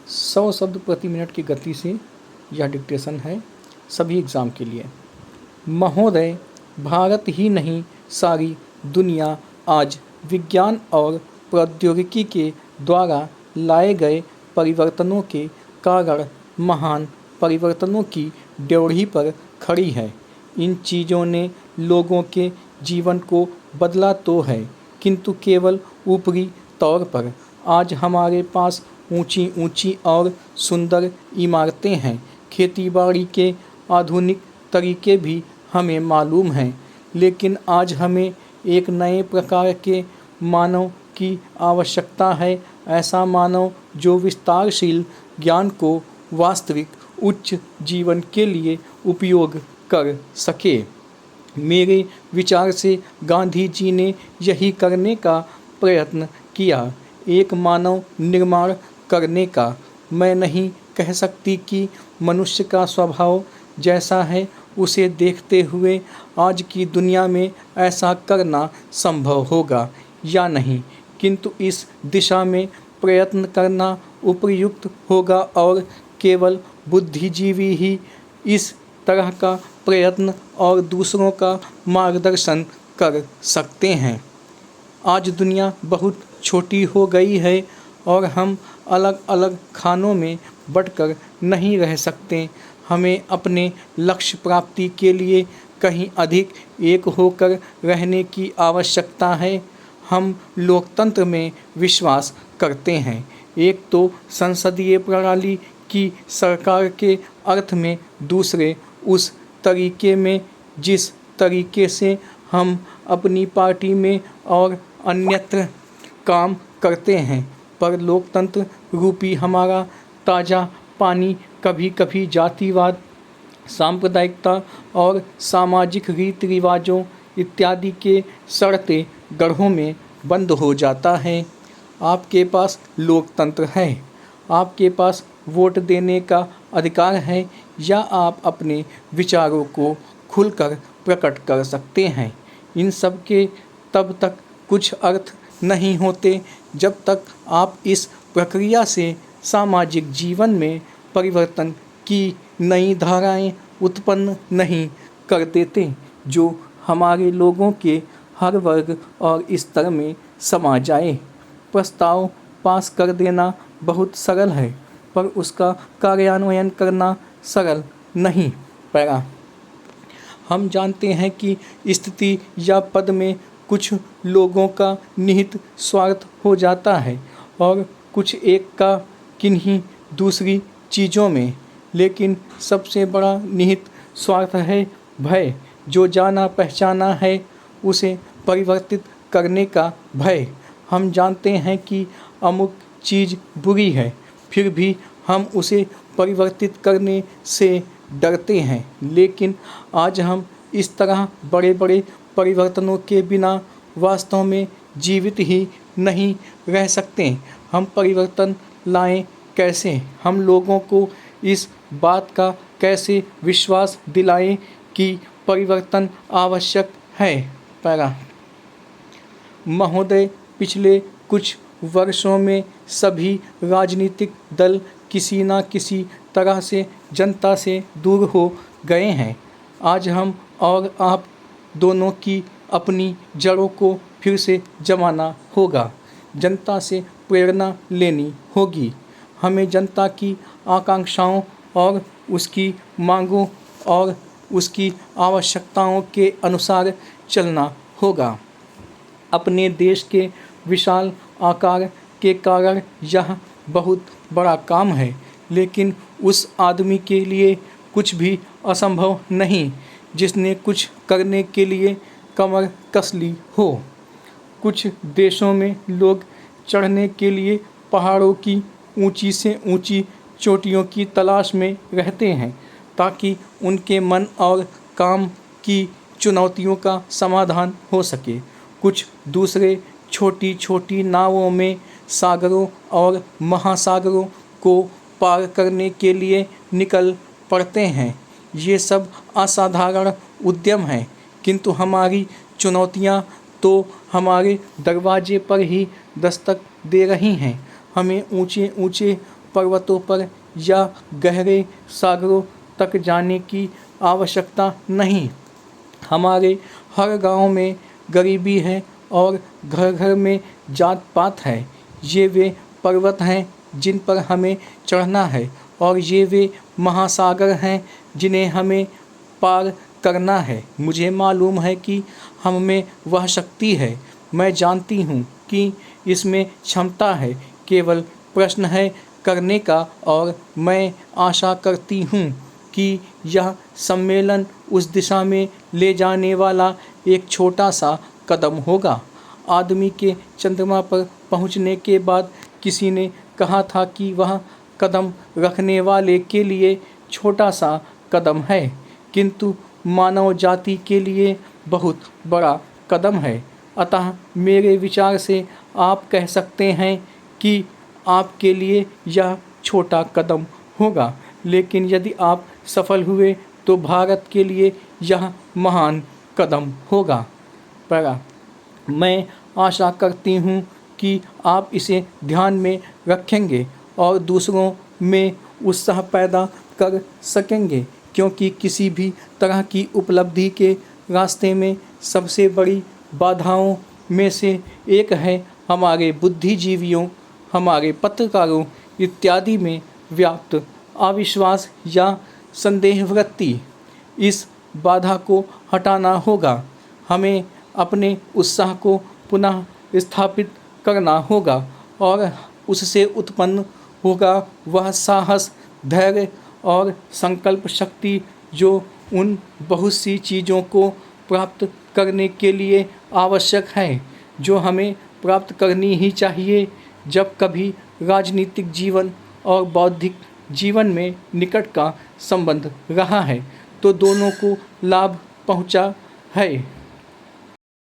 100 शब्द प्रति मिनट की गति से यह डिक्टेशन है सभी एग्ज़ाम के लिए। महोदय, भारत ही नहीं सारी दुनिया आज विज्ञान और प्रौद्योगिकी के द्वारा लाए गए परिवर्तनों के कारण महान परिवर्तनों की ड्योढ़ी पर खड़ी है। इन चीज़ों ने लोगों के जीवन को बदला तो है, किंतु केवल ऊपरी तौर पर। आज हमारे पास ऊंची ऊंची और सुंदर इमारतें हैं, खेतीबाड़ी के आधुनिक तरीके भी हमें मालूम हैं, लेकिन आज हमें एक नए प्रकार के मानव की आवश्यकता है, ऐसा मानव जो विस्तारशील ज्ञान को वास्तविक उच्च जीवन के लिए उपयोग कर सके। मेरे विचार से गांधी जी ने यही करने का प्रयत्न किया, एक मानव निर्माण करने का। मैं नहीं कह सकती कि मनुष्य का स्वभाव जैसा है उसे देखते हुए आज की दुनिया में ऐसा करना संभव होगा या नहीं, किंतु इस दिशा में प्रयत्न करना उपयुक्त होगा और केवल बुद्धिजीवी ही इस तरह का प्रयत्न और दूसरों का मार्गदर्शन कर सकते हैं। आज दुनिया बहुत छोटी हो गई है और हम अलग अलग खानों में बंटकर नहीं रह सकते। हमें अपने लक्ष्य प्राप्ति के लिए कहीं अधिक एक होकर रहने की आवश्यकता है। हम लोकतंत्र में विश्वास करते हैं, एक तो संसदीय प्रणाली की सरकार के अर्थ में, दूसरे उस तरीके में जिस तरीके से हम अपनी पार्टी में और अन्यत्र काम करते हैं। पर लोकतंत्र रूपी हमारा ताज़ा पानी कभी कभी जातिवाद, सांप्रदायिकता और सामाजिक रीति रिवाजों इत्यादि के सड़ते गड्ढों में बंद हो जाता है। आपके पास लोकतंत्र है, आपके पास वोट देने का अधिकार है, या आप अपने विचारों को खुलकर प्रकट कर सकते हैं। इन सब के तब तक कुछ अर्थ नहीं होते जब तक आप इस प्रक्रिया से सामाजिक जीवन में परिवर्तन की नई धाराएं उत्पन्न नहीं कर देते, जो हमारे लोगों के हर वर्ग और स्तर में समा जाए। प्रस्ताव पास कर देना बहुत सरल है, पर उसका कार्यान्वयन करना सरल नहीं। पैरा, हम जानते हैं कि स्थिति या पद में कुछ लोगों का निहित स्वार्थ हो जाता है और कुछ एक का किन्हीं दूसरी चीज़ों में, लेकिन सबसे बड़ा निहित स्वार्थ है भय। जो जाना पहचाना है उसे परिवर्तित करने का भय। हम जानते हैं कि अमुक चीज़ बुरी है, फिर भी हम उसे परिवर्तित करने से डरते हैं। लेकिन आज हम इस तरह बड़े बड़े परिवर्तनों के बिना वास्तव में जीवित ही नहीं रह सकते। हम परिवर्तन लाएं कैसे? हम लोगों को इस बात का कैसे विश्वास दिलाएं कि परिवर्तन आवश्यक है? पैरा, महोदय, पिछले कुछ वर्षों में सभी राजनीतिक दल किसी न किसी तरह से जनता से दूर हो गए हैं। आज हम और आप दोनों की अपनी जड़ों को फिर से जमाना होगा, जनता से प्रेरणा लेनी होगी। हमें जनता की आकांक्षाओं और उसकी मांगों और उसकी आवश्यकताओं के अनुसार चलना होगा। अपने देश के विशाल आकार के कारण यह बहुत बड़ा काम है, लेकिन उस आदमी के लिए कुछ भी असंभव नहीं जिसने कुछ करने के लिए कमर कस ली हो। कुछ देशों में लोग चढ़ने के लिए पहाड़ों की ऊंची से ऊंची चोटियों की तलाश में रहते हैं ताकि उनके मन और काम की चुनौतियों का समाधान हो सके। कुछ दूसरे छोटी छोटी नावों में सागरों और महासागरों को पार करने के लिए निकल पड़ते हैं। ये सब असाधारण उद्यम हैं, किंतु हमारी चुनौतियां तो हमारे दरवाजे पर ही दस्तक दे रही हैं। हमें ऊंचे ऊंचे पर्वतों पर या गहरे सागरों तक जाने की आवश्यकता नहीं। हमारे हर गांव में गरीबी है और घर घर में जात पात है। ये वे पर्वत हैं जिन पर हमें चढ़ना है और ये वे महासागर हैं जिन्हें हमें पार करना है। मुझे मालूम है कि हम में वह शक्ति है। मैं जानती हूँ कि इसमें क्षमता है, केवल प्रश्न है करने का, और मैं आशा करती हूँ कि यह सम्मेलन उस दिशा में ले जाने वाला एक छोटा सा कदम होगा। आदमी के चंद्रमा पर पहुँचने के बाद किसी ने कहा था कि वह कदम रखने वाले के लिए छोटा सा कदम है, किंतु मानव जाति के लिए बहुत बड़ा कदम है। अतः मेरे विचार से आप कह सकते हैं कि आपके लिए यह छोटा कदम होगा, लेकिन यदि आप सफल हुए तो भारत के लिए यह महान कदम होगा। मैं आशा करती हूँ कि आप इसे ध्यान में रखेंगे और दूसरों में उत्साह पैदा कर सकेंगे, क्योंकि किसी भी तरह की उपलब्धि के रास्ते में सबसे बड़ी बाधाओं में से एक है हमारे बुद्धिजीवियों, हमारे पत्रकारों इत्यादि में व्याप्त अविश्वास या संदेह वृत्ति। इस बाधा को हटाना होगा। हमें अपने उत्साह को पुनः स्थापित करना होगा और उससे उत्पन्न होगा वह साहस, धैर्य और संकल्प शक्ति जो उन बहुत सी चीज़ों को प्राप्त करने के लिए आवश्यक है, जो हमें प्राप्त करनी ही चाहिए। जब कभी राजनीतिक जीवन और बौद्धिक जीवन में निकट का संबंध रहा है तो दोनों को लाभ पहुंचा है।